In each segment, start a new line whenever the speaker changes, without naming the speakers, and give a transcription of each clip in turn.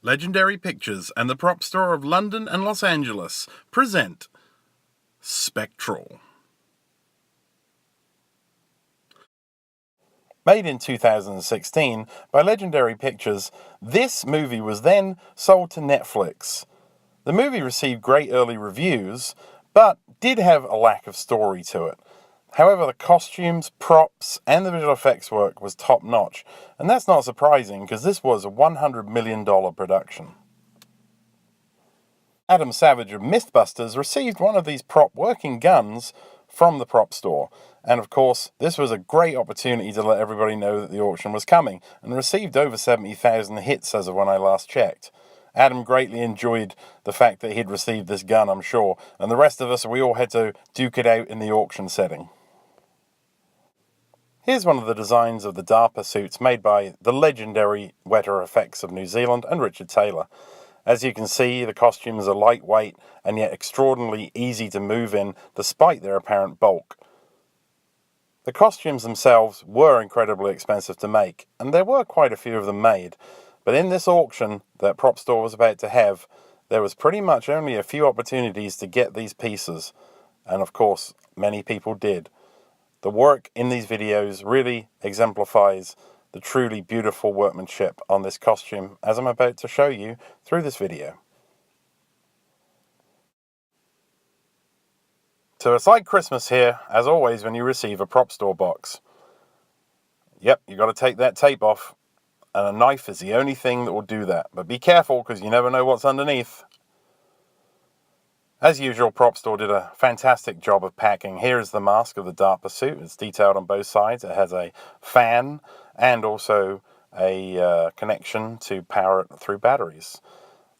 Legendary Pictures and the Propstore of London and Los Angeles present Spectral. Made in 2016 by Legendary Pictures, this movie was then sold to Netflix. The movie received great early reviews, but did have a lack of story to it. However, the costumes, props, and the visual effects work was top-notch, and that's not surprising because this was a $100 million production. Adam Savage of Mythbusters received one of these prop working guns from the Propstore, and of course, this was a great opportunity to let everybody know that the auction was coming, and received over 70,000 hits as of when I last checked. Adam greatly enjoyed the fact that he'd received this gun, I'm sure, and the rest of us, we all had to duke it out in the auction setting. Here's one of the designs of the DARPA suits made by the legendary Weta Effects of New Zealand and Richard Taylor. As you can see, the costumes are lightweight and yet extraordinarily easy to move in despite their apparent bulk. The costumes themselves were incredibly expensive to make, and there were quite a few of them made, but in this auction that Propstore was about to have, there was pretty much only a few opportunities to get these pieces, and of course, many people did. The work in these videos really exemplifies the truly beautiful workmanship on this costume, as I'm about to show you through this video. So it's like Christmas here, as always, when you receive a Propstore box. Yep, you've got to take that tape off, and a knife is the only thing that will do that. But be careful, because you never know what's underneath. As usual, Propstore did a fantastic job of packing. Here is the mask of the DARPA suit. It's detailed on both sides. It has a fan and also a connection to power it through batteries.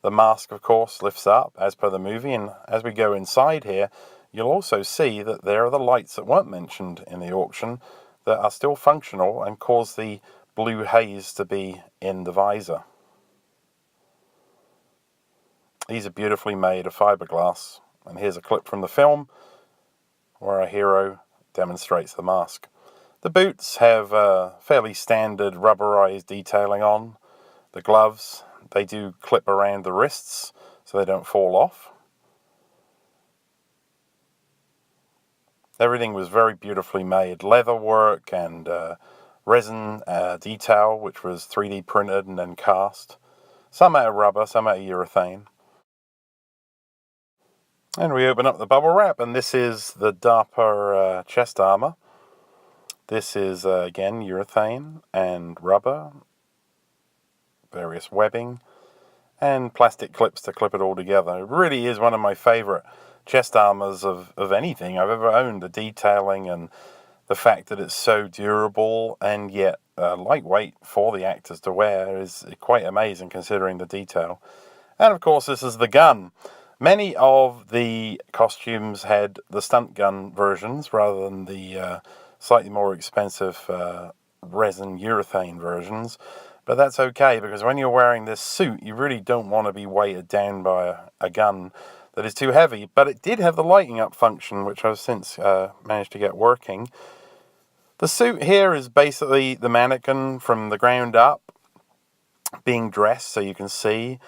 The mask, of course, lifts up as per the movie, and as we go inside here, you'll also see that there are the lights that weren't mentioned in the auction that are still functional and cause the blue haze to be in the visor. These are beautifully made of fiberglass, and here's a clip from the film where our hero demonstrates the mask. The boots have fairly standard rubberized detailing on. The gloves, they do clip around the wrists so they don't fall off. Everything was very beautifully made. Leather work and resin detail, which was 3D printed and then cast. Some out of rubber, some out of urethane. And we open up the bubble wrap, and this is the DARPA chest armor. This is, again, urethane and rubber, various webbing, and plastic clips to clip it all together. It really is one of my favorite chest armors of anything I've ever owned. The detailing and the fact that it's so durable and yet lightweight for the actors to wear is quite amazing considering the detail. And of course, this is the gun. Many of the costumes had the stunt gun versions rather than the slightly more expensive resin urethane versions. But that's okay, because when you're wearing this suit, you really don't want to be weighted down by a gun that is too heavy. But it did have the lighting up function, which I've since managed to get working. The suit here is basically the mannequin from the ground up being dressed, so you can see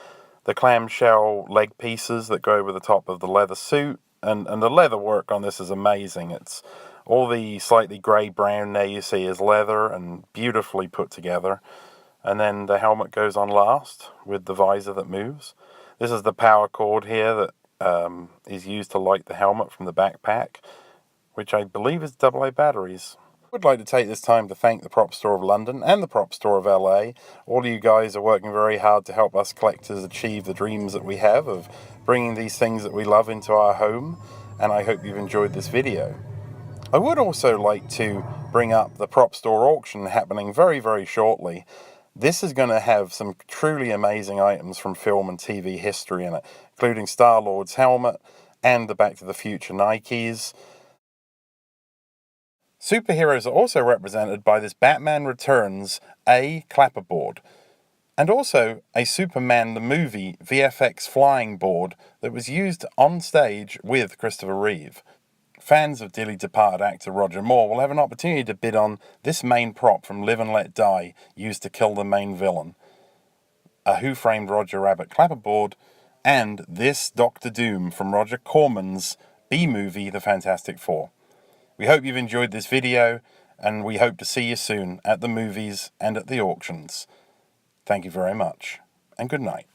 the clamshell leg pieces that go over the top of the leather suit, and the leather work on this is amazing. It's all the slightly grey-brown there you see is leather and beautifully put together. And then the helmet goes on last with the visor that moves. This is the power cord here that is used to light the helmet from the backpack, which I believe is AA batteries. I would like to take this time to thank the Propstore of London and the Propstore of LA. All of you guys are working very hard to help us collectors achieve the dreams that we have of bringing these things that we love into our home, and I hope you've enjoyed this video. I would also like to bring up the Propstore auction happening very, very shortly. This is going to have some truly amazing items from film and TV history in it, including Star-Lord's helmet and the Back to the Future Nikes. Superheroes are also represented by this Batman Returns A clapperboard, and also a Superman the Movie VFX flying board that was used on stage with Christopher Reeve. Fans of dearly departed actor Roger Moore will have an opportunity to bid on this main prop from Live and Let Die, used to kill the main villain. a Who Framed Roger Rabbit clapperboard, and this Doctor Doom from Roger Corman's B-movie The Fantastic Four. We hope you've enjoyed this video, and we hope to see you soon at the movies and at the auctions. Thank you very much, and good night.